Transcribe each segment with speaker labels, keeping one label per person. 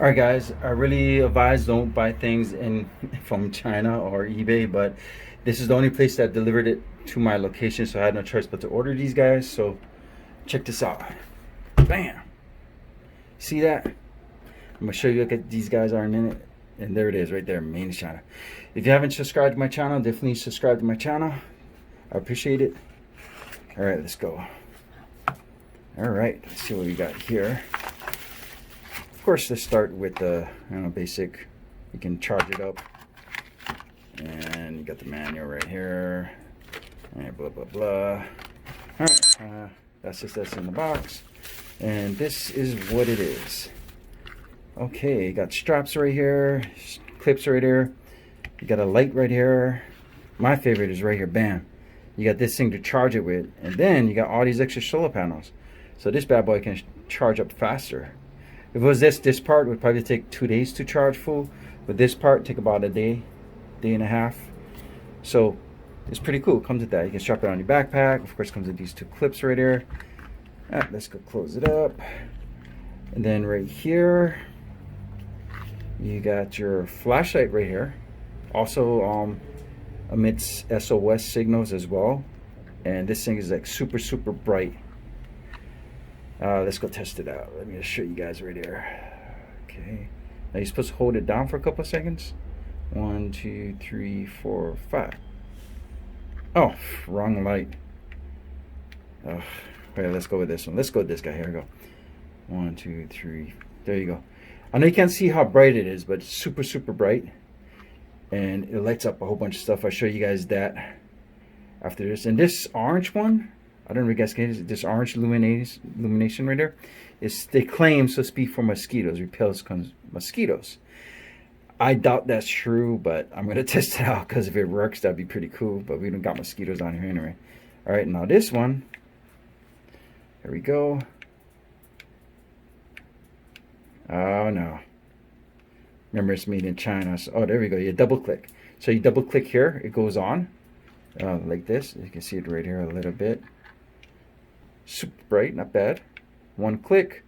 Speaker 1: All right, guys. I really advise don't buy things in from China or eBay, but this is the only place that delivered it to my location, so I had no choice but to order these guys. So check this out. Bam! See that? I'm gonna show you what these guys are in a minute, and there it is, right there, made in China. If you haven't subscribed to my channel, definitely subscribe to my channel. I appreciate it. All right, let's go. All right, let's see what we got here. Of course, let's start with the basic. You can charge it up, and you got the manual right here, and blah blah blah. All right, that's in the box, and this is what it is. Okay, you got straps right here, clips right here. You got a light right here. My favorite is right here. Bam! You got this thing to charge it with, and then you got all these extra solar panels. So this bad boy can charge up faster. If it was this part would probably take 2 days to charge full, but this part take about a day and a half. So it's pretty cool. It comes with that. You can strap it on your backpack. Of course, it comes with these two clips right here. Let's go close it up. And then right here, you got your flashlight right here. Also emits SOS signals as well. And this thing is like super bright. Let's go test it out. Let me just show you guys right here. Okay. Now you're supposed to hold it down for a couple of seconds. 1, 2, 3, 4, 5. Oh, wrong light. Oh, okay, let's go with this one. Let's go with this guy. Here we go. 1, 2, 3. There you go. I know you can't see how bright it is, but it's super bright. And it lights up a whole bunch of stuff. I'll show you guys that after this. And this orange one, I don't know if you guys can see this orange illumination right there. They claim so to speak for mosquitoes, repels mosquitoes. I doubt that's true, but I'm gonna test it out because if it works, that'd be pretty cool. But we don't got mosquitoes on here anyway. All right, now this one. Here we go. Oh no. Remember, it's made in China. So, oh, there we go. You double click. So you double click here, it goes on like this. You can see it right here a little bit. Super bright, not bad. One click.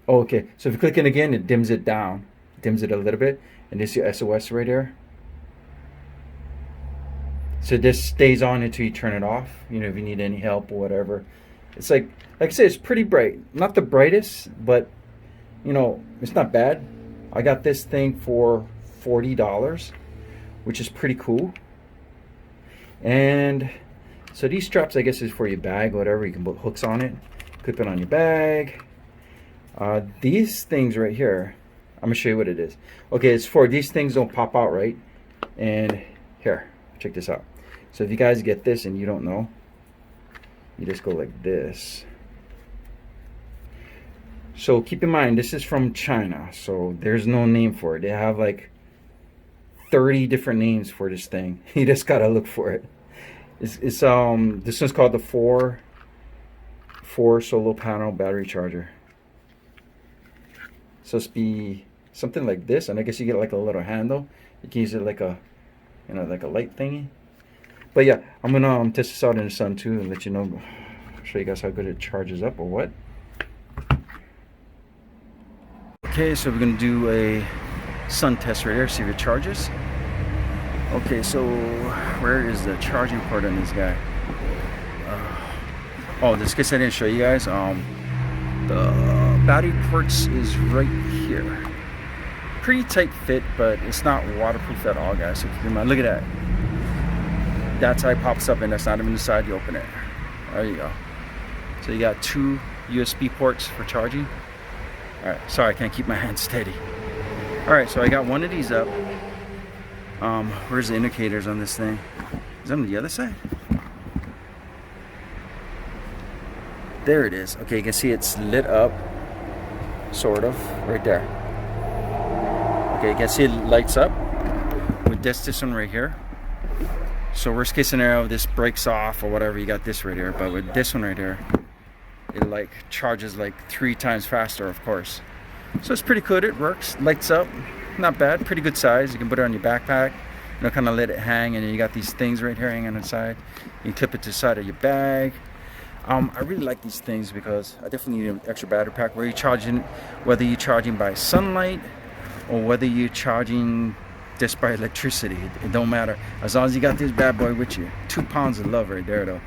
Speaker 1: Oh, okay, so if you click it again, it dims it down, dims it a little bit, and this is your SOS right here. So this stays on until you turn it off. You know, if you need any help or whatever. It's like I said, it's pretty bright. Not the brightest, but you know, it's not bad. I got this thing for $40, which is pretty cool. And so these straps, I guess, is for your bag, whatever. You can put hooks on it, clip it on your bag. These things right here, I'm gonna show you what it is. Okay, it's for these things don't pop out, right? And here, check this out. So if you guys get this and you don't know, you just go like this. So keep in mind, this is from China, so there's no name for it. They have like 30 different names for this thing. You just gotta look for it. It's this one's called the 4 solar panel battery charger. So it's be something like this, and I guess you get like a little handle. You can use it like a, you know, like a light thingy. But yeah, I'm gonna test this out in the sun too and let you know, show you guys how good it charges up or what. Okay, so we're gonna do a sun test right here, see if it charges. Okay, so where is the charging port on this guy? Oh, this case I didn't show you guys. The battery ports is right here. Pretty tight fit, but it's not waterproof at all, guys. So keep in mind, look at that. That's how it pops up, and that's not even the side you open it. There you go. So you got 2 USB ports for charging. All right, sorry, I can't keep my hand steady. All right, so I got one of these up. Where's the indicators on this thing? Is that on the other side? There it is. Okay, you can see it's lit up, sort of, right there. Okay, you can see it lights up with this one right here. So worst case scenario, this breaks off or whatever, you got this right here. But with this one right here, it like charges like 3 times faster, of course. So it's pretty good. It works, lights up, not bad, pretty good size. You can put it on your backpack, you know, kind of let it hang, and then you got these things right here hanging on the side. You can clip it to the side of your bag. I really like these things because I definitely need an extra battery pack. Whether you're charging by sunlight or whether you're charging just by electricity, it don't matter. As long as you got this bad boy with you. 2 pounds of love right there, though.